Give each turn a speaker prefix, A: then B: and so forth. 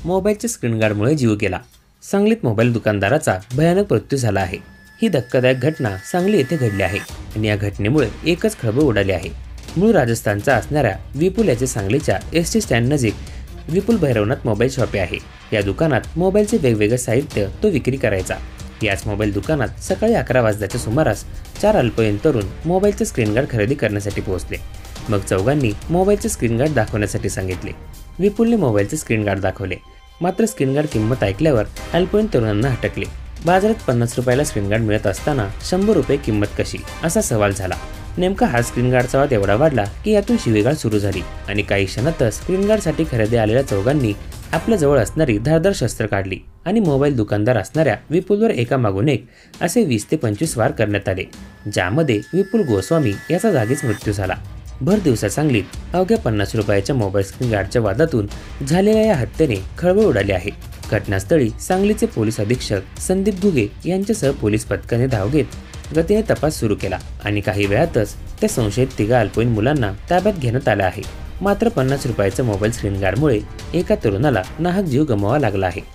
A: मोबाईलच्या स्क्रीन गार्डमुळे जीव गेला। सांगलीत मोबाईल दुकानदाराचा भयानक मृत्यू झाला आहे। ही धक्कादायक घटना सांगली येथे घडली आहे आणि या घटनेमुळे एकच खळबळ उडाली आहे। मूळ राजस्थानचा असणाऱ्या विपुल याचे सांगलीच्या एसटी स्टँड नजीक विपुल भैरवनाथ मोबाईल शॉप आहे। या दुकानात मोबाईलचे वेगवेगळे साहित्य तो विक्री करायचा। याच मोबाईल दुकानात सकाळी 11 वाजताच्या सुमारास 4 अल्पवयीन तरुण मोबाईलचे स्क्रीन गार्ड खरेदी करण्यासाठी पोहोचले। मग चौघांनी मोबाईलचे स्क्रीन गार्ड दाखवण्यासाठी सांगितले। विपुलने मोबाईलचे स्क्रीन गार्ड दाखवले, मात्र स्क्रीन गार्ड किंमत ऐकल्यावर अल्पवयीन तरुणांना हटकले। बाजारात 50 रुपयाला स्क्रीन गार्ड मिळत असताना 100 रुपये किंमत कशी, असा सवाल झाला। नेमका हा स्क्रीन गार्डचा वाद एवढा वाढला की यातून शिवीगाळ सुरू झाली आणि काही क्षणातच स्क्रीन गार्डसाठी खरेदी आलेल्या चौघांनी आपल्या जवळ असणारी धारदार शस्त्र काढली आणि मोबाईल दुकानदार असणाऱ्या विपुलवर एकामागून एक असे 20 ते 25 वार करण्यात आले, ज्यामध्ये विपुल गोस्वामी याचा जागीच मृत्यू झाला। भर दिवसा सांगलीत अवघ्या 50 रुपयाच्या मोबाईल स्क्रीन गार्डच्या वादातून झालेल्या या हत्येने खळबळ उडाली आहे। घटनास्थळी सांगलीचे पोलीस अधीक्षक संदीप घुगे यांच्यासह पोलीस पथकाने धाव घेत गतीने तपास सुरू केला आणि काही वेळातच त्या संशयित 3 अल्पवयीन मुलांना ताब्यात घेण्यात आलं आहे। मात्र 50 रुपयाच्या मोबाईल स्क्रीन गार्डमुळे एका तरुणाला नाहक जीव गमवावा लागला आहे।